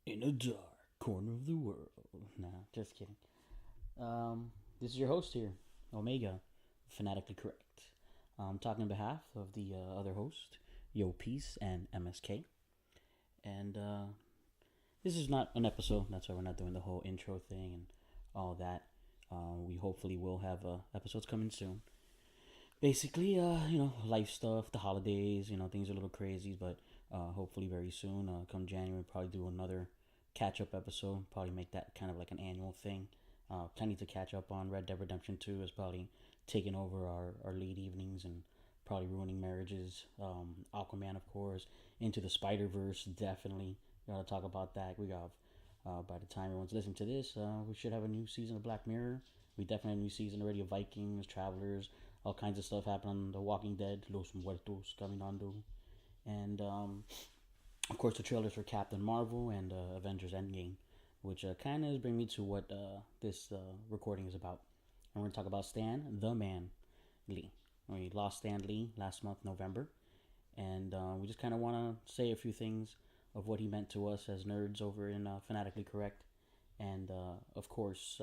In a dark corner of the world. Nah, just kidding. This is your host here, Omega, fanatically correct. I'm talking on behalf of the other host, Yo Peace and MSK. And this is not an episode. That's why we're not doing the whole intro thing and all that. We hopefully will have episodes coming soon. Basically, life stuff, the holidays, things are a little crazy, but hopefully very soon, come January, probably do another catch up episode. Probably make that kind of like an annual thing. Plenty to catch up on. Red Dead Redemption 2 is probably taking over our late evenings and probably ruining marriages. Aquaman, of course. Into the Spider Verse, definitely. Gotta talk about that. We got, by the time everyone's listening to this, we should have a new season of Black Mirror. We definitely have a new season already of Vikings, Travelers, all kinds of stuff happening on The Walking Dead, Los Muertos caminando, and of course the trailers for Captain Marvel and Avengers Endgame, which kind of bring me to what this recording is about. And we're gonna talk about Stan the Man Lee. We lost Stan Lee last month, November, and we just kind of want to say a few things of what he meant to us as nerds over in Fanatically Correct, and of course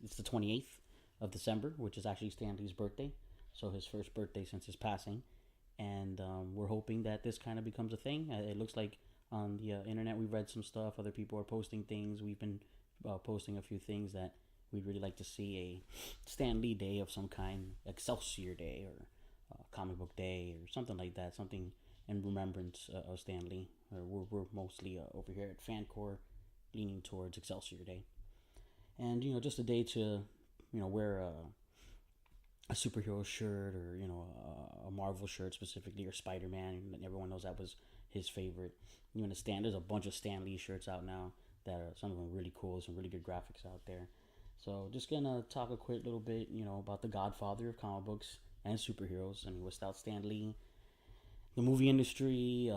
it's the 28th of December, which is actually Stan Lee's birthday. So his first birthday since his passing. And we're hoping that this kind of becomes a thing. It looks like on the internet we've read some stuff. Other people are posting things. We've been posting a few things that we'd really like to see a Stan Lee day of some kind, Excelsior Day or comic book day or something like that. Something in remembrance of Stan Lee. We're mostly over here at FanCor leaning towards Excelsior Day. And just a day to wear a superhero shirt or a Marvel shirt specifically or Spider-Man. And everyone knows that was his favorite. There's a bunch of Stan Lee shirts out now that are some of them really cool. Some really good graphics out there. So just gonna talk a quick little bit about the Godfather of comic books and superheroes. I mean, without Stan Lee, the movie industry,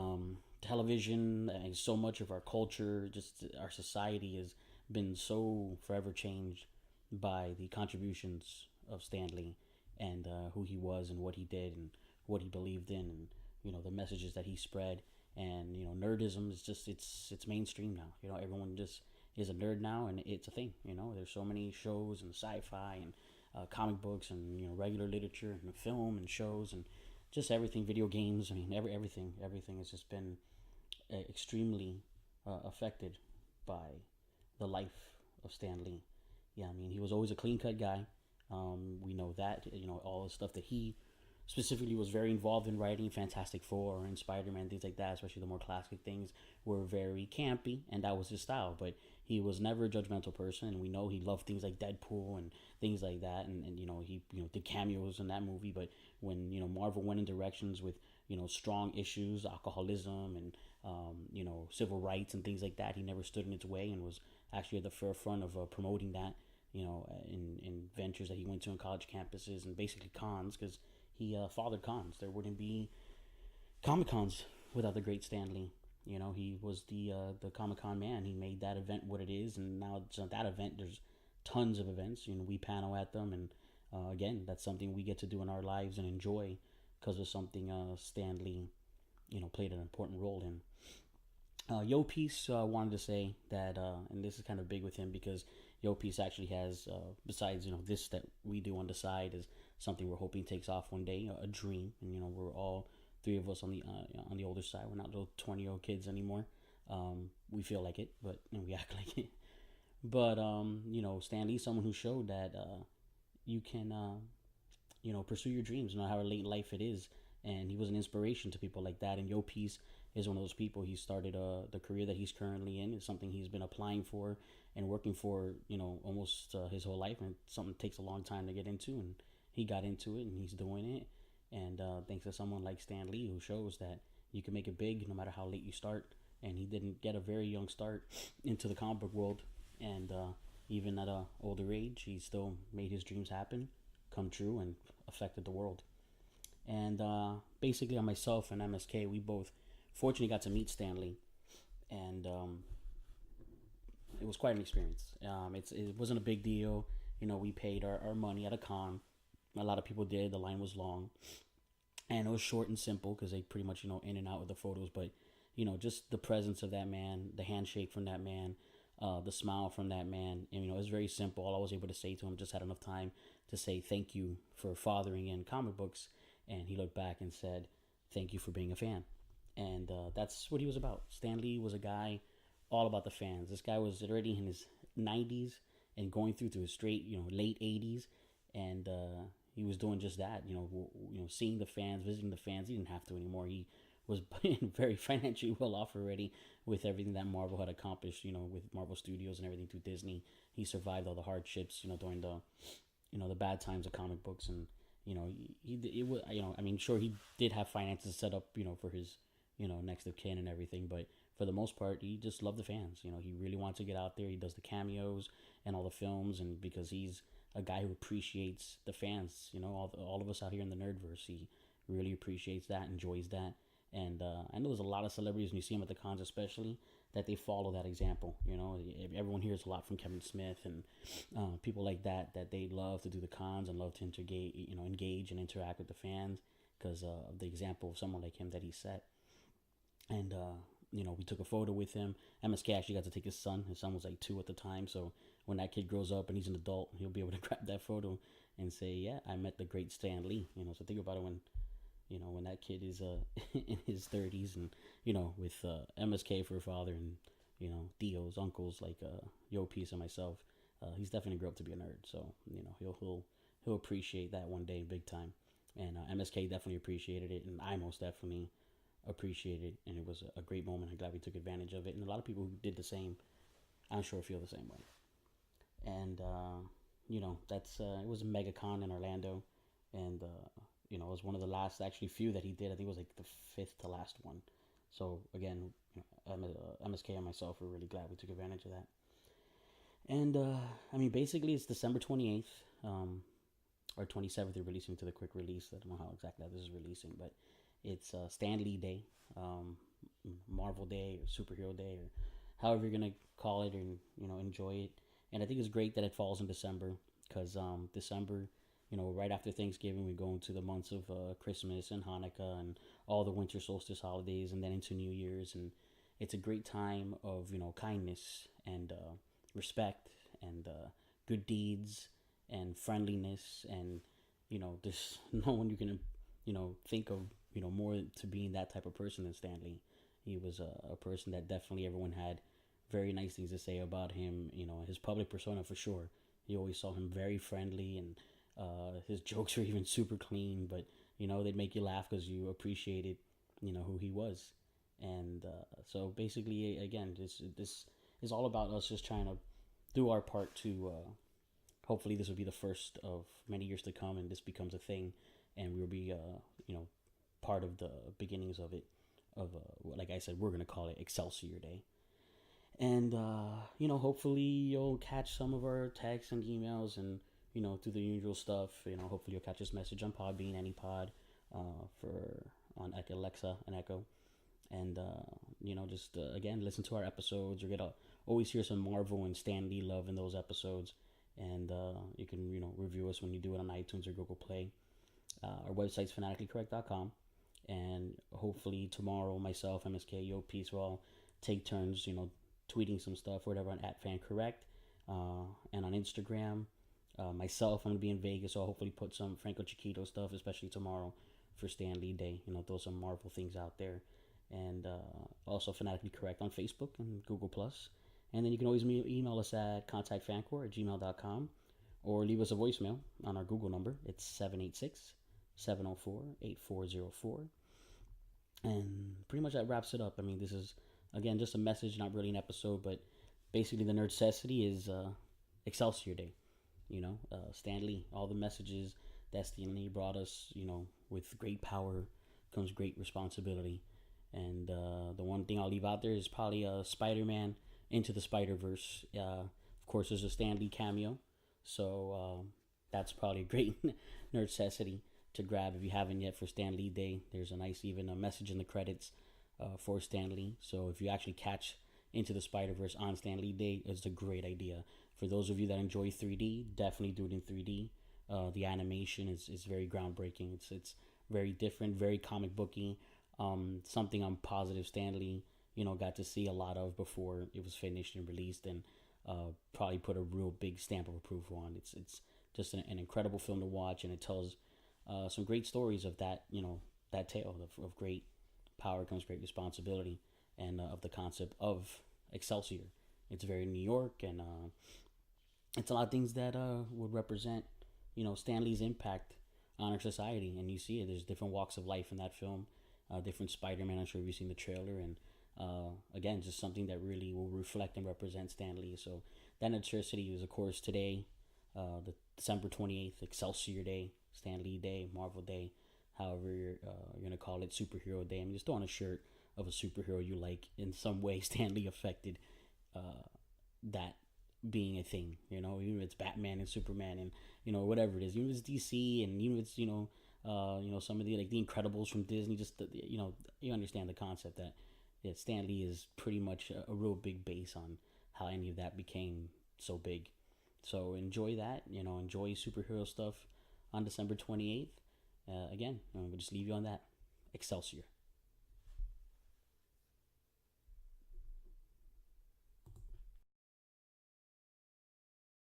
television, and so much of our culture, just our society has been so forever changed by the contributions of Stan Lee and who he was and what he did and what he believed in and the messages that he spread. And nerdism is just it's mainstream now. Everyone just is a nerd now, and it's a thing. There's so many shows and sci-fi and comic books and regular literature and film and shows and just everything, video games. I mean, everything has just been extremely affected by the life of Stan Lee. Yeah, I mean, he was always a clean cut guy. We know that. All the stuff that he specifically was very involved in writing, Fantastic Four and Spider-Man, things like that, especially the more classic things, were very campy, and that was his style. But he was never a judgmental person, and we know he loved things like Deadpool and things like that, and he did cameos in that movie. But when Marvel went in directions with strong issues, alcoholism, and civil rights and things like that, he never stood in its way and was actually at the forefront of promoting that. In ventures that he went to on college campuses and basically cons, because he fathered cons. There wouldn't be Comic Cons without the great Stan Lee. He was the Comic Con man. He made that event what it is, and now it's not that event. There's tons of events. We panel at them, and again, that's something we get to do in our lives and enjoy because of something Stan Lee, played an important role in. Yo Peace wanted to say that, and this is kind of big with him because Yo Peace actually has, besides this that we do on the side is something we're hoping takes off one day, a dream, and we're all three of us on the older side. We're not little 20-year-old kids anymore. We feel like it, but we act like it. But Stan Lee's someone who showed that you can pursue your dreams, no matter how late in life it is, and he was an inspiration to people like that. And Yo Peace is one of those people. He started the career that he's currently in. It's something he's been applying for and working for, almost his whole life, and something that takes a long time to get into. And he got into it, and he's doing it. And thanks to someone like Stan Lee, who shows that you can make it big no matter how late you start. And he didn't get a very young start into the comic book world, and even at an older age, he still made his dreams happen, come true, and affected the world. And basically, on myself and MSK, we both fortunately got to meet Stan Lee, and it was quite an experience. It wasn't a big deal. We paid our money at a con. A lot of people did. The line was long, and it was short and simple because they pretty much in and out with the photos. But just the presence of that man, the handshake from that man, the smile from that man. And, it's very simple. All I was able to say to him, just had enough time to say thank you for fathering in comic books. And he looked back and said, thank you for being a fan. And that's what he was about. Stan Lee was a guy all about the fans. This guy was already in his 90s and going through to his straight, late 80s. And he was doing just that, seeing the fans, visiting the fans. He didn't have to anymore. He was very financially well off already with everything that Marvel had accomplished, with Marvel Studios and everything through Disney. He survived all the hardships, during the bad times of comic books. And, it was, sure, he did have finances set up, for his, next of kin and everything. But for the most part, he just loved the fans. He really wants to get out there. He does the cameos and all the films. And because he's a guy who appreciates the fans, all of us out here in the Nerdverse, he really appreciates that, enjoys that. And I know there's a lot of celebrities, when you see them at the cons especially, that they follow that example. Everyone hears a lot from Kevin Smith and people like that they love to do the cons and love to engage and interact with the fans because of the example of someone like him that he set. And we took a photo with him. MSK actually got to take his son. His son was like 2 at the time, so when that kid grows up and he's an adult, he'll be able to grab that photo and say, yeah, I met the great Stan Lee. So think about it when that kid is in his 30s and, with MSK for a father and, Dio's uncles like Yo Peace and myself, he's definitely grew up to be a nerd. So, he'll appreciate that one day big time. And MSK definitely appreciated it, and I most definitely appreciated it, and it was a great moment. I'm glad we took advantage of it, and a lot of people who did the same, I'm sure, feel the same way. And, that's it was a mega con in Orlando, and it was one of the last actually few that he did. I think it was like the 5th to last one. So again, MSK and myself were really glad we took advantage of that. And basically it's December 28th or 27th. They're releasing to the quick release. I don't know how exactly this is releasing, but it's Stan Lee Day, Marvel Day, or Superhero Day, or however you're gonna call it, and enjoy it. And I think it's great that it falls in December because December, right after Thanksgiving, we go into the months of Christmas and Hanukkah and all the winter solstice holidays, and then into New Year's. And it's a great time of, kindness and respect and good deeds and friendliness. And, there's no one you can, think of, more to being that type of person than Stan Lee. He was a person that definitely everyone had very nice things to say about him. His public persona for sure. You always saw him very friendly, and his jokes were even super clean, but they'd make you laugh because you appreciated who he was. And so basically, again, this is all about us just trying to do our part to hopefully this will be the first of many years to come, and this becomes a thing, and we'll be part of the beginnings of it, of like I said, we're gonna call it Excelsior Day. And hopefully you'll catch some of our texts and emails, and through the usual stuff. Hopefully you'll catch this message on Podbean, AnyPod, on Alexa and Echo. And just again, listen to our episodes. You're gonna always hear some Marvel and Stan Lee love in those episodes. And you can review us when you do it on iTunes or Google Play. Our website's fanaticallycorrect.com. And hopefully tomorrow, myself, MSK, Yo Peace will all take turns, tweeting some stuff or whatever on @FanCorrect, and on Instagram. Myself, I'm going to be in Vegas, so I'll hopefully put some Franco Chiquito stuff, especially tomorrow for Stan Lee Day. Throw some Marvel things out there. And also Fanatically Correct on Facebook and Google+. And then you can always email us at contactfancor@gmail.com or leave us a voicemail on our Google number. It's 786-704-8404. And pretty much that wraps it up. This is, again, just a message, not really an episode, but basically the Nerdcessity is Excelsior Day. Stan Lee, all the messages that Stan Lee brought us, with great power comes great responsibility. And the one thing I'll leave out there is probably Spider-Man Into the Spider-Verse. Of course, there's a Stan Lee cameo, so that's probably a great Nerdcessity to grab if you haven't yet for Stan Lee Day. There's a nice even a message in the credits for Stan Lee. So if you actually catch Into the Spider-Verse on Stan Lee Day, it's a great idea. For those of you that enjoy 3D, definitely do it in 3D. The animation is very groundbreaking. It's very different, very comic booky. Something I'm positive Stan Lee got to see a lot of before it was finished and released, and probably put a real big stamp of approval on. It's just an incredible film to watch, and it tells some great stories of that that tale of great power comes great responsibility, and of the concept of Excelsior. It's very New York, and it's a lot of things that would represent Stan Lee's impact on our society, and you see it. There's different walks of life in that film, different Spider-Man. I'm sure you've seen the trailer, and again, just something that really will reflect and represent Stan Lee. So that necessity is, of course, today, the December 28th, Excelsior Day, Stan Lee Day, Marvel Day, however you're gonna call it, Superhero Day. I mean, just throw on a shirt of a superhero you like in some way. Stan Lee affected that being a thing. Even if it's Batman and Superman and whatever it is, even if it's DC, and even if it's some of the like the Incredibles from Disney. Just you understand the concept that Stan Lee is pretty much a real big base on how any of that became so big. So enjoy that. Enjoy superhero stuff on December 28th. Again, we'll just leave you on that. Excelsior.